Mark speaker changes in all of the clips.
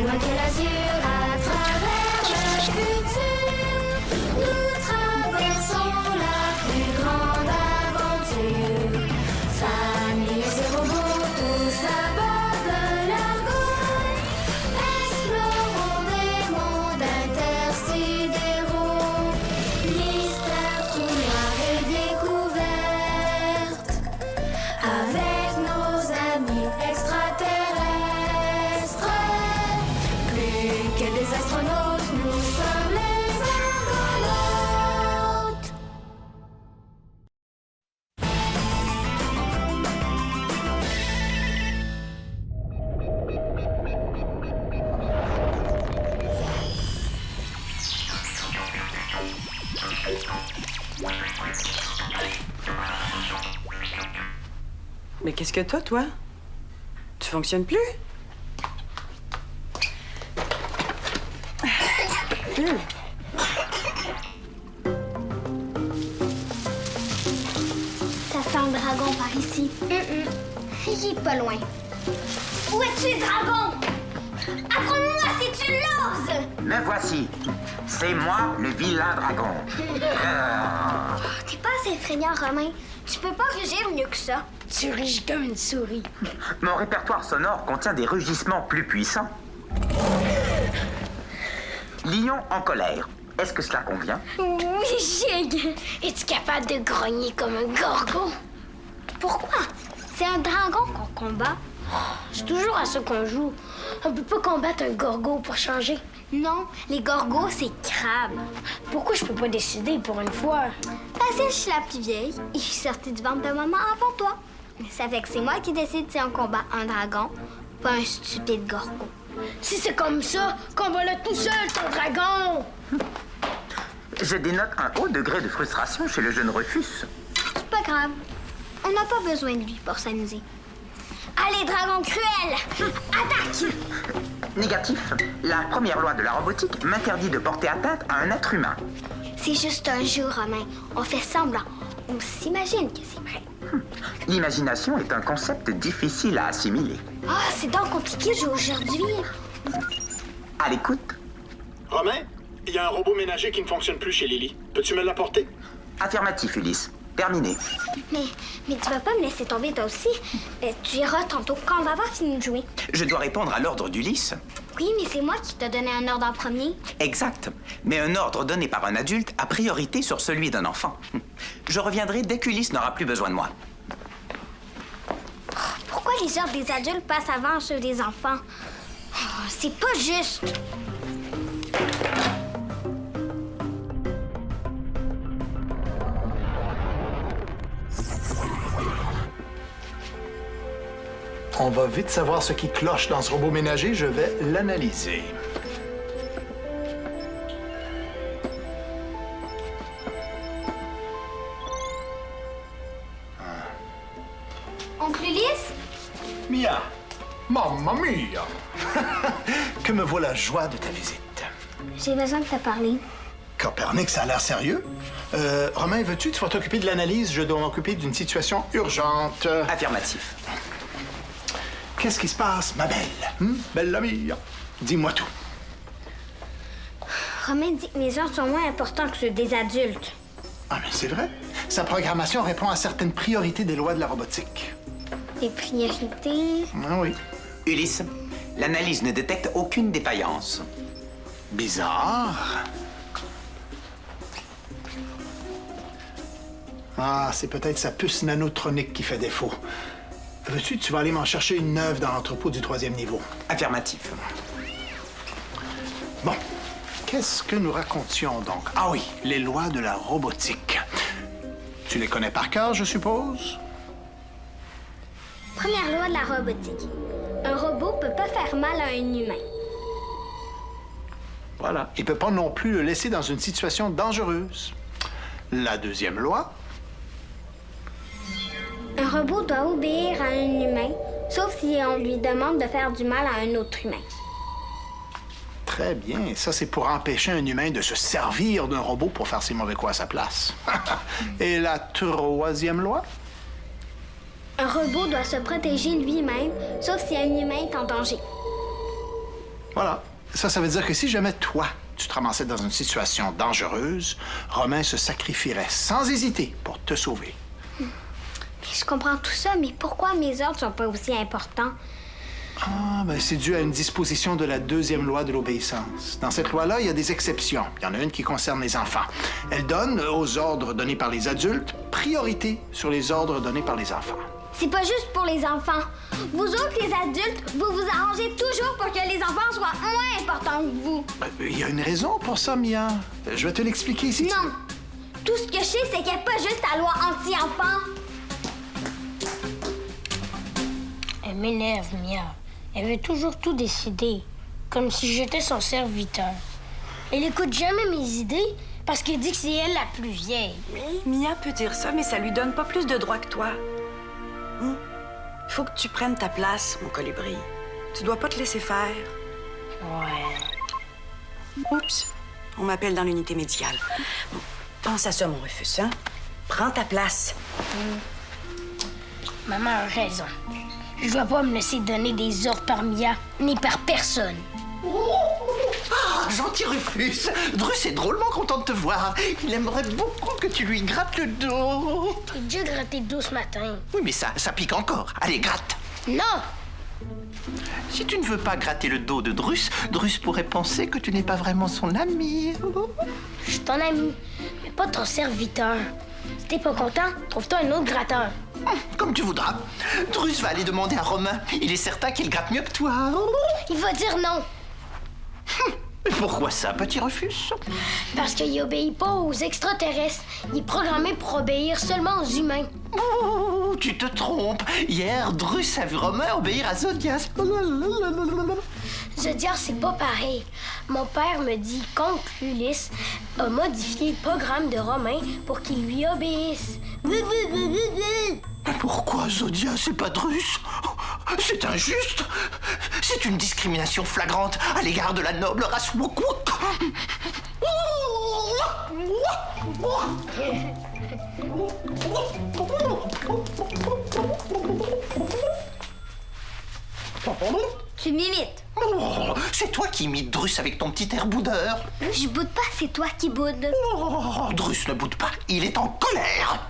Speaker 1: loin que l'azur, à travers le futur, nous traversons la plus grande aventure. Famille et robots, tous à bord de l'argot, explorons des mondes intersidéraux. Mystère, trou noir et découverte, avec nos amis extraterrestres. Plus que des astronautes, nous sommes les argonautes.
Speaker 2: Mais qu'est-ce que t'as, toi? Tu fonctionnes plus?
Speaker 1: Ça sent le dragon par ici. Il est pas loin. Où es-tu, dragon? Apprends-moi si tu l'oses!
Speaker 3: Me voici. C'est moi, le vilain dragon.
Speaker 1: T'es pas assez effrayant, Romain. Tu peux pas rugir mieux que ça.
Speaker 4: Tu ruges comme une souris.
Speaker 3: Mon répertoire sonore contient des rugissements plus puissants. Lion en colère. Est-ce que cela convient?
Speaker 4: Oui, Jig. Es-tu capable de grogner comme un gorgon?
Speaker 1: Pourquoi? C'est un dragon qu'on combat.
Speaker 4: C'est toujours à ça qu'on joue. On peut pas combattre un gorgo pour changer.
Speaker 1: Non, les gorgos, c'est crabe.
Speaker 4: Pourquoi je peux pas décider pour une fois?
Speaker 1: Parce que je suis la plus vieille et je suis sortie du ventre de maman avant toi. Ça fait que c'est moi qui décide si on combat un dragon, pas un stupide gorgo.
Speaker 4: Si c'est comme ça, combat-le tout seul, ton dragon!
Speaker 3: Je dénote un haut degré de frustration chez le jeune Rufus.
Speaker 1: C'est pas grave. On n'a pas besoin de lui pour s'amuser. Allez, dragon cruel! Attaque!
Speaker 3: Négatif. La première loi de la robotique m'interdit de porter atteinte à un être humain.
Speaker 1: C'est juste un jeu, Romain. On fait semblant. On s'imagine que c'est vrai.
Speaker 3: L'imagination est un concept difficile à assimiler.
Speaker 1: Ah, c'est donc compliqué de jouer aujourd'hui.
Speaker 3: À l'écoute.
Speaker 5: Romain, il y a un robot ménager qui ne fonctionne plus chez Lily. Peux-tu me l'apporter?
Speaker 3: Affirmatif, Ulysse. Terminé.
Speaker 1: Mais tu vas pas me laisser tomber toi aussi. Tu iras tantôt quand on va avoir fini de jouer.
Speaker 3: Je dois répondre à l'ordre d'Ulysse.
Speaker 1: Oui, mais c'est moi qui t'ai donné un ordre en premier.
Speaker 3: Exact. Mais un ordre donné par un adulte a priorité sur celui d'un enfant. Je reviendrai dès qu'Ulysse n'aura plus besoin de moi.
Speaker 1: Pourquoi les ordres des adultes passent avant ceux des enfants? Oh, c'est pas juste.
Speaker 6: On va vite savoir ce qui cloche dans ce robot ménager. Je vais l'analyser.
Speaker 1: Oncle Ulysse?
Speaker 6: Mia! Mamma mia! Que me vaut la joie de ta visite.
Speaker 1: J'ai besoin de te parler.
Speaker 6: Copernic, ça a l'air sérieux. Romain, veux-tu? Tu vas t'occuper de l'analyse. Je dois m'occuper d'une situation urgente.
Speaker 3: Affirmatif.
Speaker 6: Qu'est-ce qui se passe, ma belle? Bella mia? Dis-moi tout.
Speaker 1: Romain dit que mes ordres sont moins importants que ceux des adultes.
Speaker 6: Ah, mais c'est vrai. Sa programmation répond à certaines priorités des lois de la robotique.
Speaker 1: Les priorités...
Speaker 6: Ah oui.
Speaker 3: Ulysse, l'analyse ne détecte aucune défaillance.
Speaker 6: Bizarre. Ah, c'est peut-être sa puce nanotronique qui fait défaut. Veux-tu, tu vas aller m'en chercher une neuve dans l'entrepôt du 3e niveau.
Speaker 3: Affirmatif.
Speaker 6: Bon, qu'est-ce que nous racontions donc? Ah oui, les lois de la robotique. Tu les connais par cœur, je suppose?
Speaker 1: Première loi de la robotique. Un robot peut pas faire mal à un humain.
Speaker 6: Voilà. Il peut pas non plus le laisser dans une situation dangereuse. La deuxième loi?
Speaker 1: Un robot doit obéir à un humain, sauf si on lui demande de faire du mal à un autre humain.
Speaker 6: Très bien. Ça, c'est pour empêcher un humain de se servir d'un robot pour faire ses mauvais coups à sa place. Et la troisième loi?
Speaker 1: Un robot doit se protéger lui-même, sauf si un humain est en danger.
Speaker 6: Voilà. Ça veut dire que si jamais toi, tu te ramassais dans une situation dangereuse, Romain se sacrifierait sans hésiter pour te sauver.
Speaker 1: Je comprends tout ça, mais pourquoi mes ordres sont pas aussi importants?
Speaker 6: Ah, ben c'est dû à une disposition de la 2e loi de l'obéissance. Dans cette loi-là, il y a des exceptions. Il y en a une qui concerne les enfants. Elle donne aux ordres donnés par les adultes priorité sur les ordres donnés par les enfants.
Speaker 1: C'est pas juste pour les enfants. Vous autres, les adultes, vous vous arrangez toujours pour que les enfants soient moins importants que vous.
Speaker 6: Il y a une raison pour ça, Mia. Je vais te l'expliquer si tu
Speaker 1: Non.
Speaker 6: veux.
Speaker 1: Tout ce que je sais, c'est qu'il n'y a pas juste la loi anti-enfants.
Speaker 4: Elle m'énerve, Mia. Elle veut toujours tout décider, comme si j'étais son serviteur. Elle écoute jamais mes idées parce qu'elle dit que c'est elle la plus vieille.
Speaker 2: Mia peut dire ça, mais ça lui donne pas plus de droits que toi. Il faut que tu prennes ta place, mon colibri. Tu dois pas te laisser faire.
Speaker 4: Ouais.
Speaker 2: Oups, on m'appelle dans l'unité médicale. Bon, pense à ça, mon Rufus, hein? Prends ta place.
Speaker 4: Maman a raison. Je dois pas me laisser donner des ordres par Mia, ni par personne.
Speaker 7: Ah, gentil Rufus, Drus est drôlement content de te voir. Il aimerait beaucoup que tu lui grattes le dos.
Speaker 4: J'ai déjà gratté le dos ce matin.
Speaker 7: Oui, mais ça pique encore. Allez, gratte.
Speaker 4: Non!
Speaker 7: Si tu ne veux pas gratter le dos de Drus, Drus pourrait penser que tu n'es pas vraiment son ami.
Speaker 4: Je suis ton ami, mais pas ton serviteur. Si t'es pas content, trouve-toi un autre gratteur.
Speaker 7: Comme tu voudras. Drus va aller demander à Romain. Il est certain qu'il gratte mieux que toi.
Speaker 4: Il va dire non,
Speaker 7: Mais pourquoi ça, petit Rufus?
Speaker 4: parce qu'il obéit pas aux extraterrestres. Il est programmé pour obéir seulement aux humains.
Speaker 7: Oh, tu te trompes. Hier, Drus a vu Romain obéir à Zodias.
Speaker 4: Zodiac, c'est pas pareil. Mon père me dit qu'Oncle Ulysse a modifié le programme de Romain pour qu'il lui obéisse.
Speaker 7: Pourquoi Zodias et pas Drus? C'est injuste. C'est une discrimination flagrante à l'égard de la noble race Wookwook.
Speaker 1: Tu m'imites.
Speaker 7: Oh, c'est toi qui imites Drus avec ton petit air boudeur.
Speaker 1: Je boude pas, c'est toi qui boudes.
Speaker 7: Oh, Drus ne boude pas, il est en colère.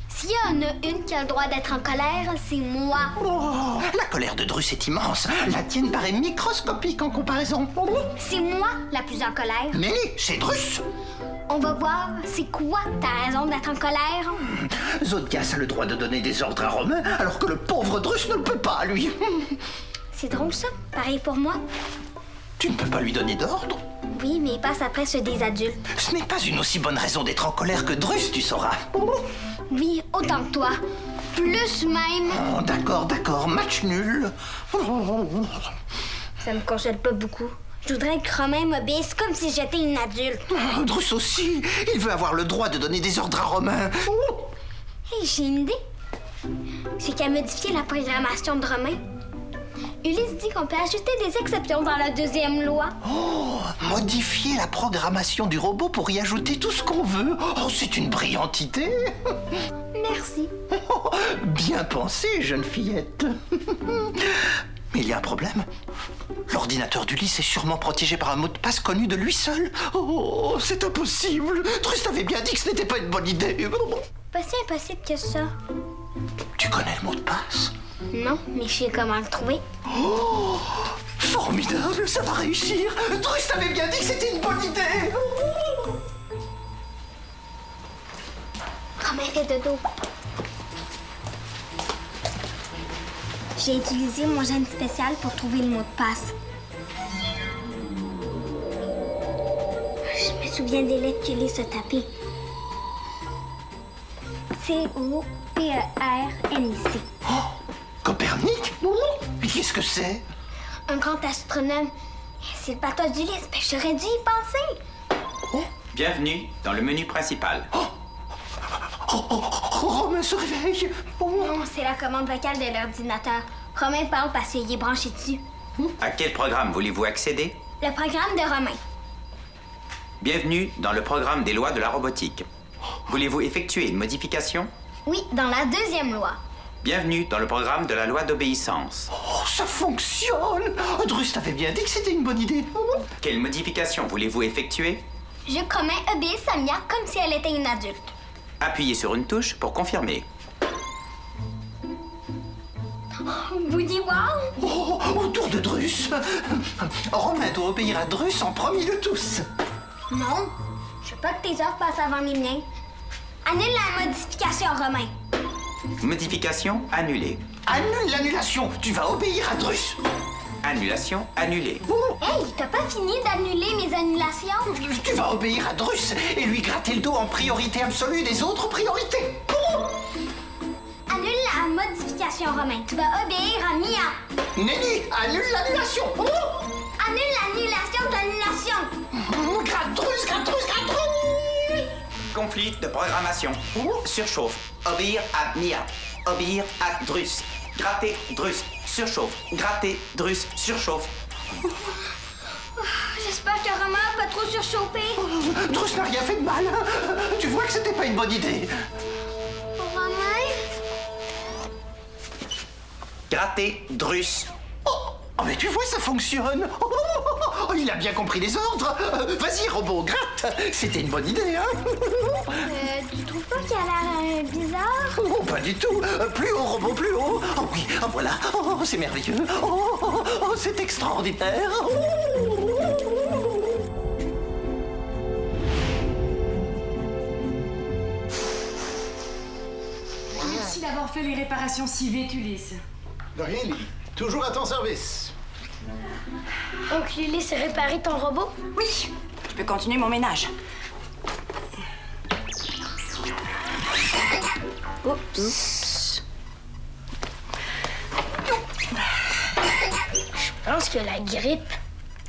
Speaker 1: S'il y en a une qui a le droit d'être en colère, c'est moi.
Speaker 7: Oh, la colère de Drus est immense. La tienne paraît microscopique en comparaison.
Speaker 1: C'est moi la plus en colère.
Speaker 7: Nelly, c'est Drus.
Speaker 1: On va voir, c'est quoi ta raison d'être en colère?
Speaker 7: Zodias a le droit de donner des ordres à Romain, alors que le pauvre Drus ne le peut pas, lui.
Speaker 1: C'est drôle ça, pareil pour moi.
Speaker 7: Tu ne peux pas lui donner d'ordre?
Speaker 1: Oui, mais il passe après ceux des adultes.
Speaker 7: Ce n'est pas une aussi bonne raison d'être en colère que Drus, tu sauras.
Speaker 1: Oui, autant que toi. Plus même.
Speaker 7: Oh, d'accord, match nul.
Speaker 1: Ça me console pas beaucoup. Je voudrais que Romain m'obéisse comme si j'étais une adulte.
Speaker 7: Oh, Drus aussi, il veut avoir le droit de donner des ordres à Romain.
Speaker 1: Hé, j'ai une idée. C'est qu'à modifier la programmation de Romain. Ulysse dit qu'on peut ajouter des exceptions dans la 2e loi.
Speaker 7: Oh, modifier la programmation du robot pour y ajouter tout ce qu'on veut. Oh, c'est une brillante idée.
Speaker 1: Merci.
Speaker 7: Oh, bien pensé, jeune fillette. Mais il y a un problème. L'ordinateur d'Ulysse est sûrement protégé par un mot de passe connu de lui seul. Oh, c'est impossible. Drus t'avait bien dit que ce n'était pas une bonne idée.
Speaker 1: Pas si impossible que ça.
Speaker 7: Tu connais le mot de passe?
Speaker 1: Non, mais je sais comment le trouver.
Speaker 7: Oh, formidable, ça va réussir. Drus t'avait bien dit que c'était une bonne idée.
Speaker 1: Romain fait dodo. J'ai utilisé mon gène spécial pour trouver le mot de passe. Je me souviens des lettres qu'Ulysse a tapées. C-O-P-E-R-N-I-C.
Speaker 7: Oh, Copernic? Mais qu'est-ce que c'est?
Speaker 1: Un grand astronome. C'est le patois d'Ulysse, mais j'aurais dû y penser.
Speaker 3: Bienvenue dans le menu principal.
Speaker 7: Romain se réveille.
Speaker 1: Non, c'est la commande vocale de l'ordinateur. Romain parle parce qu'il est branché dessus.
Speaker 3: À quel programme voulez-vous accéder?
Speaker 1: Le programme de Romain.
Speaker 3: Bienvenue dans le programme des lois de la robotique. Voulez-vous effectuer une modification?
Speaker 1: Oui, dans la 2e loi.
Speaker 3: Bienvenue dans le programme de la loi d'obéissance.
Speaker 7: Oh, ça fonctionne! Drus t'avait bien dit que c'était une bonne idée.
Speaker 3: Quelle modification voulez-vous effectuer?
Speaker 1: Je promets obéir à Mia comme si elle était une adulte.
Speaker 3: Appuyez sur une touche pour confirmer.
Speaker 1: Woody wow!
Speaker 7: Oh, au tour de Drus. Romain doit obéir à Drus en premier de tous.
Speaker 1: Non, je veux pas que tes offres passent avant les miens. Annule la modification, Romain.
Speaker 3: Modification annulée.
Speaker 7: Annule l'annulation. Tu vas obéir à Drus.
Speaker 3: Annulation annulée.
Speaker 1: Hey, t'as pas fini d'annuler mes annulations?
Speaker 7: Tu vas obéir à Drus et lui gratter le dos en priorité absolue des autres priorités.
Speaker 1: Annule la modification, Romain. Tu vas obéir à Mia.
Speaker 7: Nelly, annule l'annulation.
Speaker 1: Annule l'annulation de l'annulation.
Speaker 7: Gratte Drus, gratte Drus, gratte Drus.
Speaker 3: Conflit de programmation. Surchauffe. Obéir à Mia. Obéir à Drus. Gratter Drus. Surchauffe. Gratter Drus. Surchauffe.
Speaker 1: J'espère que Romain a pas trop surchauffé.
Speaker 7: Drus n'a rien fait de mal. Tu vois que c'était pas une bonne idée.
Speaker 1: Romain?
Speaker 3: Gratter Drus.
Speaker 7: Oh, mais tu vois, ça fonctionne. Oh, il a bien compris les ordres. Vas-y, robot, gratte. C'était une bonne idée, hein?
Speaker 1: Tu trouves pas qu'il a l'air bizarre?
Speaker 7: Oh, pas du tout. Plus haut, robot, plus haut. Oh oui, oh, voilà. Oh, c'est merveilleux. Oh, c'est extraordinaire.
Speaker 8: Merci d'avoir fait les réparations si vite, Ulysse.
Speaker 6: De rien, Lily. Toujours à ton service.
Speaker 4: Donc, Ulysse a réparé ton robot?
Speaker 2: Oui, je peux continuer mon ménage. Oups.
Speaker 4: Je pense que la grippe.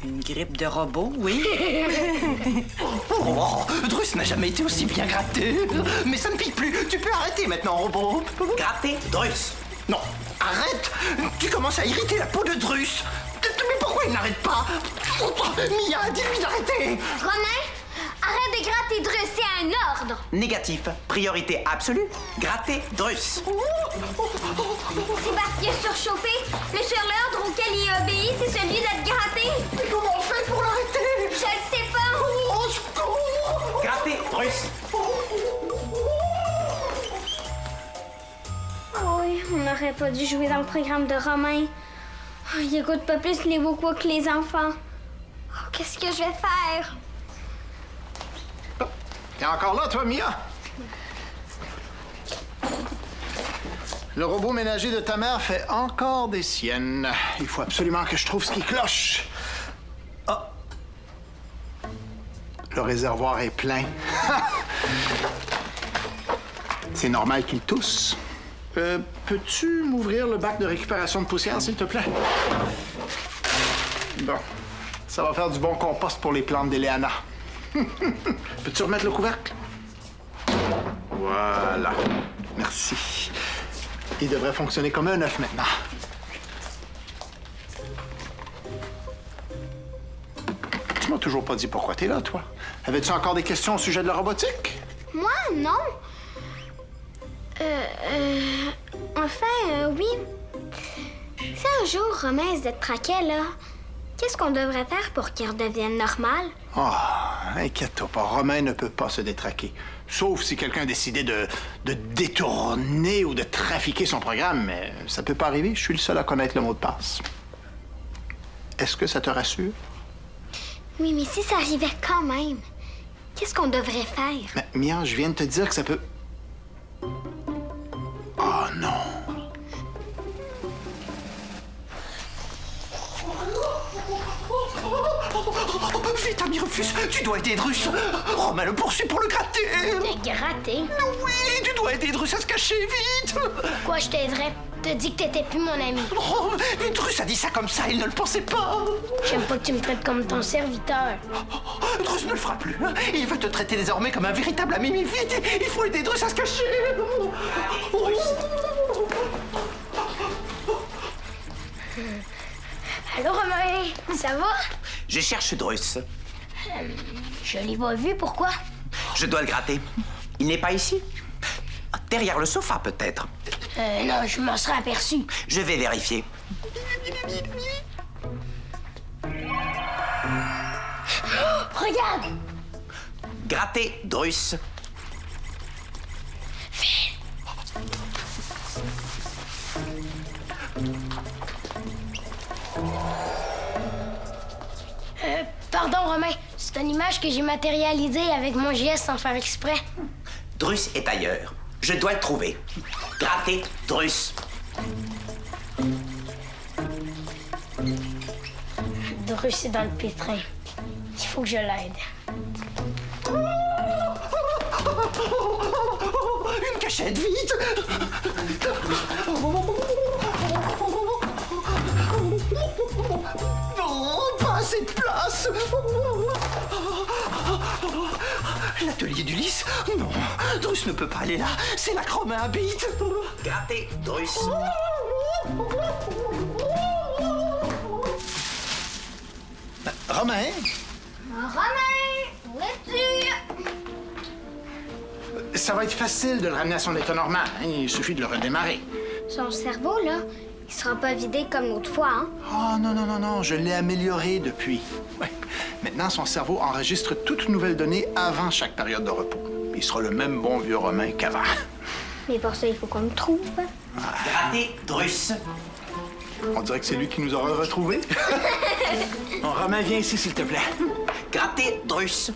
Speaker 2: Une grippe de robot, oui.
Speaker 7: Oh, Drus n'a jamais été aussi bien gratté. Mais ça ne pique plus. Tu peux arrêter maintenant, robot.
Speaker 3: Gratter Drus.
Speaker 7: Non, arrête. Tu commences à irriter la peau de Drus. Mais pourquoi il n'arrête pas? Mia, dis-lui d'arrêter.
Speaker 1: Romain, arrête de gratter Drus, c'est un ordre.
Speaker 3: Négatif. Priorité absolue. Gratter Drus.
Speaker 1: C'est parce qu'il est surchauffé. Le seul ordre auquel il obéit, c'est celui d'être gratté.
Speaker 7: Mais comment on fait pour l'arrêter?
Speaker 1: Je le sais pas.
Speaker 7: Au secours.
Speaker 3: Gratter Drus.
Speaker 1: Oui, on n'aurait pas dû jouer dans le programme de Romain. Oh, il écoute pas plus les Wokois que les enfants. Oh, qu'est-ce que je vais faire?
Speaker 6: T'es encore là, toi, Mia? Le robot ménager de ta mère fait encore des siennes. Il faut absolument que je trouve ce qui cloche. Ah! Le réservoir est plein. C'est normal qu'il tousse. Peux-tu m'ouvrir le bac de récupération de poussière, s'il te plaît? Bon. Ça va faire du bon compost pour les plantes d'Eleana. Peux-tu remettre le couvercle? Voilà. Merci. Il devrait fonctionner comme un œuf maintenant. Tu m'as toujours pas dit pourquoi t'es là, toi. Avais-tu encore des questions au sujet de la robotique?
Speaker 1: Moi, non. Oui. Si un jour Romain se détraquait, là, qu'est-ce qu'on devrait faire pour qu'il redevienne normal?
Speaker 6: Oh, inquiète-toi pas. Romain ne peut pas se détraquer. Sauf si quelqu'un décidait de détourner ou de trafiquer son programme, mais ça peut pas arriver. Je suis le seul à connaître le mot de passe. Est-ce que ça te rassure?
Speaker 1: Oui, mais si ça arrivait quand même, qu'est-ce qu'on devrait faire?
Speaker 6: Mais, Mia, je viens de te dire que ça peut... Oh non.
Speaker 7: Vite, ami Rufus, tu dois aider Drus. Romain le poursuit pour le gratter.
Speaker 4: T'es gratté?
Speaker 7: Oui, tu dois aider Drus à se cacher, vite.
Speaker 4: Quoi, je t'aiderais? T'as dit que t'étais plus mon ami.
Speaker 7: Oh, mais Drus a dit ça comme ça, il ne le pensait pas.
Speaker 4: J'aime pas que tu me traites comme ton serviteur.
Speaker 7: Drus ne le fera plus. Il veut te traiter désormais comme un véritable ami. Mais vite, il faut aider Drus à se cacher.
Speaker 4: Allô, Romain? Ça va?
Speaker 3: Je cherche Drus.
Speaker 4: Je l'ai pas vu, pourquoi?
Speaker 3: Je dois le gratter. Il n'est pas ici? Derrière le sofa, peut-être.
Speaker 4: Non, je m'en serais aperçu.
Speaker 3: Je vais vérifier.
Speaker 4: Regarde!
Speaker 3: Gratter, Drus.
Speaker 4: Pardon, Romain. C'est une image que j'ai matérialisée avec mon geste sans faire exprès.
Speaker 3: Drus est ailleurs. Je dois le trouver. Gratter, Drus.
Speaker 4: Drus est dans le pétrin. Il faut que je l'aide.
Speaker 7: Une cachette, vite! Non, pas assez de place! L'atelier d'Ulysse? Non, Drus ne peut pas aller là. C'est là que Romain habite.
Speaker 3: Gratter, Drus.
Speaker 6: Romain?
Speaker 1: Romain, où es-tu?
Speaker 6: Ça va être facile de le ramener à son état normal. Hein? Il suffit de le redémarrer.
Speaker 1: Son cerveau, là, il sera pas vidé comme l'autre fois, hein?
Speaker 6: Oh non, je l'ai amélioré depuis. Ouais. Maintenant, son cerveau enregistre toutes nouvelles données avant chaque période de repos. Il sera le même bon vieux Romain qu'avant.
Speaker 1: Mais pour ça, il faut qu'on le trouve.
Speaker 3: Gratter, Drus.
Speaker 6: On dirait que c'est lui qui nous aura retrouvés. Bon, Romain, viens ici, s'il te plaît.
Speaker 3: Gratter, Drus.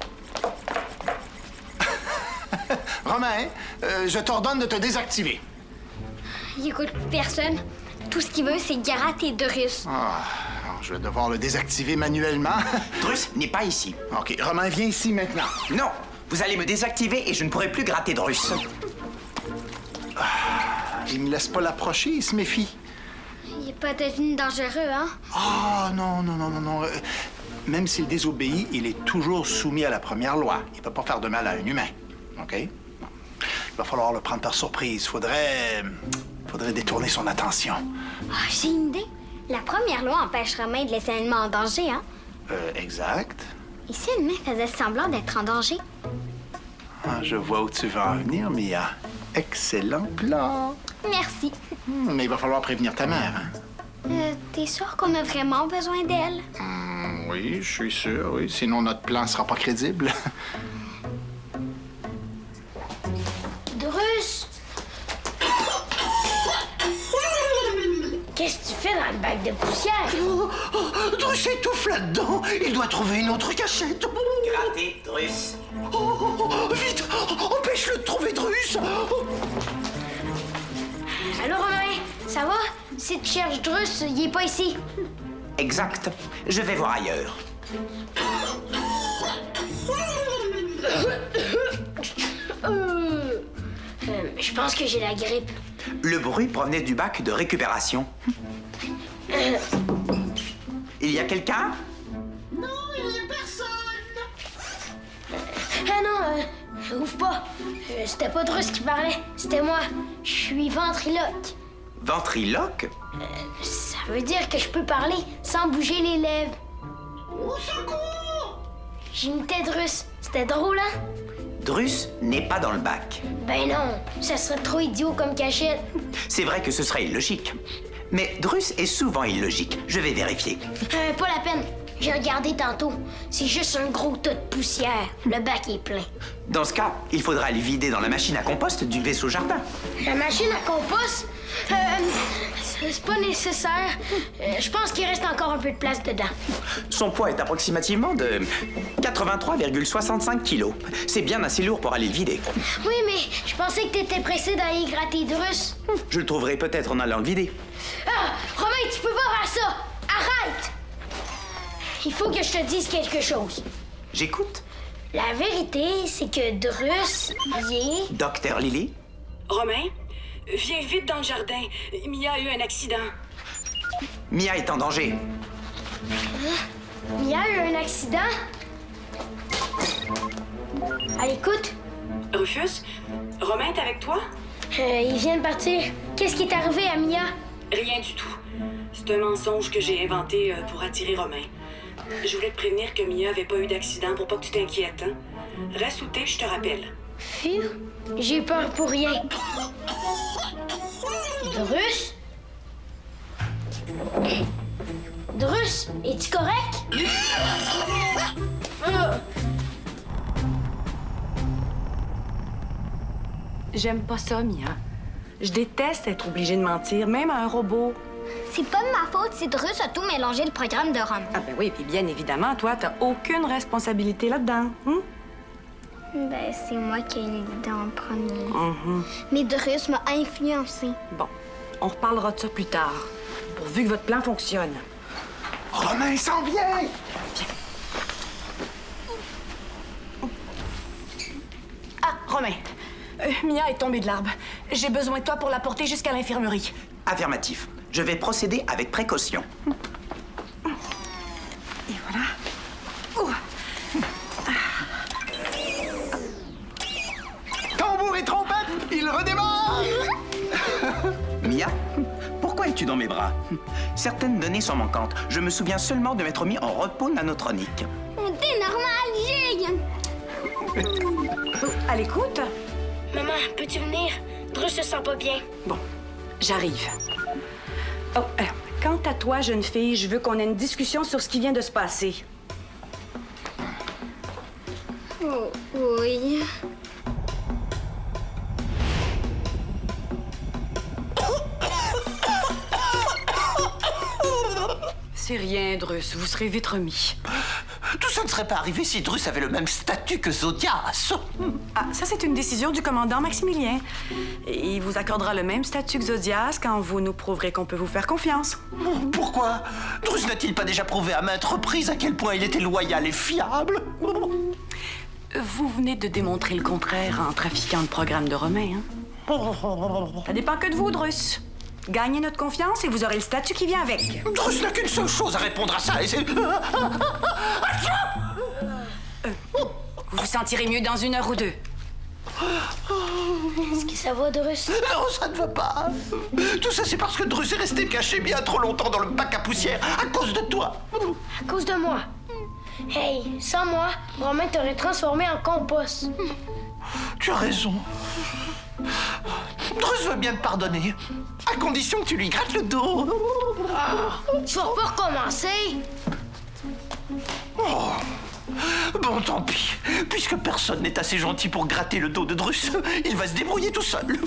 Speaker 6: Romain, je t'ordonne de te désactiver.
Speaker 1: Il écoute personne. Tout ce qu'il veut, c'est gratter Drus.
Speaker 6: Ah, alors je vais devoir le désactiver manuellement.
Speaker 3: Drus n'est pas ici.
Speaker 6: OK, Romain, viens ici maintenant.
Speaker 3: Non, vous allez me désactiver et je ne pourrai plus gratter Drus.
Speaker 6: Il me laisse pas l'approcher, il se méfie.
Speaker 1: Il est pas devenu dangereux, hein?
Speaker 6: Ah, non. Même s'il désobéit, il est toujours soumis à la première loi. Il peut pas faire de mal à un humain. OK? Il va falloir le prendre par surprise. Faudrait détourner son attention.
Speaker 1: Ah, j'ai une idée. La première loi empêche Romain de laisser un humain en danger, hein?
Speaker 6: Exact.
Speaker 1: Et si un humain faisait semblant d'être en danger?
Speaker 6: Ah, je vois où tu veux en venir, Mia. Excellent plan.
Speaker 1: Merci.
Speaker 6: Mais il va falloir prévenir ta mère. Hein?
Speaker 1: T'es sûr qu'on a vraiment besoin d'elle?
Speaker 6: Oui, je suis sûr, oui. Sinon, notre plan sera pas crédible.
Speaker 4: Drus! Qu'est-ce que tu fais dans le bac de poussière?
Speaker 7: Drus étouffe là-dedans. Il doit trouver une autre cachette.
Speaker 3: Gratter, Drus.
Speaker 7: Vite, empêche-le de trouver Drus.
Speaker 4: Allô, Romain? Ça va? Si tu cherches Drus, il est pas ici.
Speaker 3: Exact. Je vais voir ailleurs.
Speaker 4: Je pense que j'ai la grippe.
Speaker 3: Le bruit provenait du bac de récupération. Il y a quelqu'un?
Speaker 4: Ah non, ouvre pas. C'était pas Drus qui parlait, c'était moi. Je suis ventriloque.
Speaker 3: Ventriloque?
Speaker 4: Ça veut dire que je peux parler sans bouger les lèvres.
Speaker 7: Au secours!
Speaker 4: J'imitais Drus. C'était drôle, hein?
Speaker 3: Drus n'est pas dans le bac.
Speaker 4: Ben non, ça serait trop idiot comme cachette.
Speaker 3: C'est vrai que ce serait illogique. Mais Drus est souvent illogique. Je vais vérifier.
Speaker 4: Pas la peine. J'ai regardé tantôt. C'est juste un gros tas de poussière. Le bac est plein.
Speaker 3: Dans ce cas, il faudra le vider dans la machine à compost du vaisseau jardin.
Speaker 4: La machine à compost? C'est pas nécessaire. Je pense qu'il reste encore un peu de place dedans.
Speaker 3: Son poids est approximativement de 83,65 kilos. C'est bien assez lourd pour aller le vider.
Speaker 4: Oui, mais je pensais que t'étais pressé d'aller gratter Drus.
Speaker 3: Je le trouverai peut-être en allant le vider.
Speaker 4: Ah! Romain, tu peux pas faire ça! Arrête! Il faut que je te dise quelque chose.
Speaker 3: J'écoute.
Speaker 4: La vérité, c'est que Drus, il est...
Speaker 3: Docteur Lily?
Speaker 8: Romain, viens vite dans le jardin. Mia a eu un accident.
Speaker 3: Mia est en danger.
Speaker 4: Mia a eu un accident? À l'écoute?
Speaker 8: Rufus, Romain est avec toi?
Speaker 4: Il vient de partir. Qu'est-ce qui est arrivé à Mia?
Speaker 8: Rien du tout. C'est un mensonge que j'ai inventé pour attirer Romain. Je voulais te prévenir que Mia avait pas eu d'accident pour pas que tu t'inquiètes, hein? Reste où t'es, je te rappelle.
Speaker 4: Phew, j'ai peur pour rien. Drus? Drus, es-tu correct?
Speaker 8: J'aime pas ça, Mia. Je déteste être obligée de mentir, même à un robot.
Speaker 1: C'est pas de ma faute si Drus a tout mélangé le programme de Romain.
Speaker 8: Ah ben oui, puis bien évidemment, toi, t'as aucune responsabilité là-dedans.
Speaker 1: Ben, c'est moi qui ai eu l'idée en premier. Mais Drus m'a influencé.
Speaker 8: Bon, on reparlera de ça plus tard, pourvu que votre plan fonctionne.
Speaker 6: Romain s'en vient!
Speaker 8: Ah, Romain, Mia est tombée de l'arbre. J'ai besoin de toi pour la porter jusqu'à l'infirmerie.
Speaker 3: Affirmatif. Je vais procéder avec précaution.
Speaker 8: Et voilà.
Speaker 6: Tambour et trompette, il redémarre!
Speaker 3: Mia, pourquoi es-tu dans mes bras? Certaines données sont manquantes. Je me souviens seulement de m'être mis en repos nanotronique.
Speaker 1: T'es normal, Gilles!
Speaker 8: À l'écoute?
Speaker 4: Maman, peux-tu venir? Drus se sent pas bien.
Speaker 8: Bon, j'arrive. Oh, quant à toi, jeune fille, je veux qu'on ait une discussion sur ce qui vient de se passer.
Speaker 1: Oh, oui.
Speaker 8: C'est rien, Drus. Vous serez vite remis.
Speaker 7: Tout ça ne serait pas arrivé si Drus avait le même statut que Zodias.
Speaker 8: Ah, ça, c'est une décision du commandant Maximilien. Et il vous accordera le même statut que Zodias quand vous nous prouverez qu'on peut vous faire confiance.
Speaker 7: Pourquoi? Drus n'a-t-il pas déjà prouvé à maintes reprises à quel point il était loyal et fiable?
Speaker 8: Vous venez de démontrer le contraire en trafiquant le programme de Romain, hein? Ça dépend que de vous, Drus. Gagnez notre confiance et vous aurez le statut qui vient avec.
Speaker 7: Drus n'a qu'une seule chose à répondre à ça et c'est...
Speaker 8: Vous vous sentirez mieux dans 1 heure ou 2.
Speaker 4: Est-ce que ça va, Drus?
Speaker 7: Non, ça ne va pas. Tout ça, c'est parce que Drus est resté caché bien trop longtemps dans le bac à poussière à cause de toi.
Speaker 4: À cause de moi. Hey, sans moi, Romain t'aurait transformé en compost.
Speaker 7: Tu as raison. Drus veut bien te pardonner, à condition que tu lui grattes le dos.
Speaker 4: Tu vas pas recommencer?
Speaker 7: Bon, tant pis. Puisque personne n'est assez gentil pour gratter le dos de Drus, il va se débrouiller tout seul.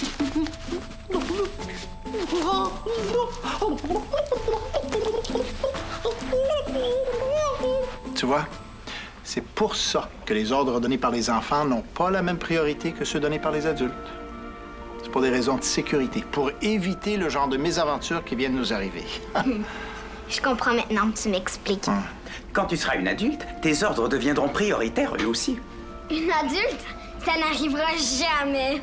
Speaker 6: Tu vois, c'est pour ça que les ordres donnés par les enfants n'ont pas la même priorité que ceux donnés par les adultes. C'est pour des raisons de sécurité, pour éviter le genre de mésaventures qui viennent nous arriver.
Speaker 1: Je comprends maintenant que tu m'expliques.
Speaker 3: Quand tu seras une adulte, tes ordres deviendront prioritaires eux aussi.
Speaker 1: Une adulte? Ça n'arrivera jamais.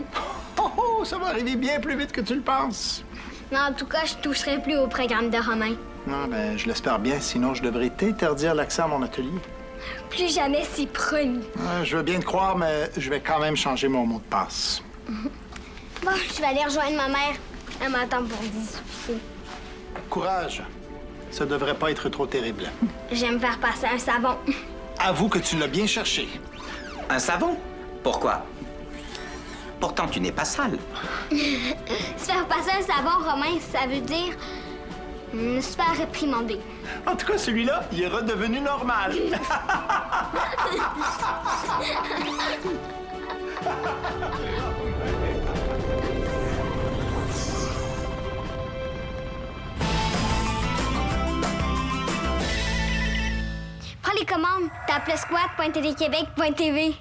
Speaker 6: Oh, ça va arriver bien plus vite que tu le penses.
Speaker 1: Mais en tout cas, je toucherai plus au programme de Romain.
Speaker 6: Non, ben, je l'espère bien, sinon je devrais t'interdire l'accès à mon atelier.
Speaker 1: Plus jamais, c'est promis.
Speaker 6: Je veux bien te croire, mais je vais quand même changer mon mot de passe.
Speaker 1: Bon, je vais aller rejoindre ma mère. Elle m'attend pour discuter.
Speaker 6: Courage. Ça devrait pas être trop terrible.
Speaker 1: J'aime faire passer un savon.
Speaker 6: Avoue que tu l'as bien cherché.
Speaker 3: Un savon? Pourquoi? Pourtant, tu n'es pas sale.
Speaker 1: Se faire passer un savon, Romain, ça veut dire me faire réprimander.
Speaker 6: En tout cas, celui-là, il est redevenu normal.
Speaker 1: Prends les commandes, tape le squat.téléquébec.tv.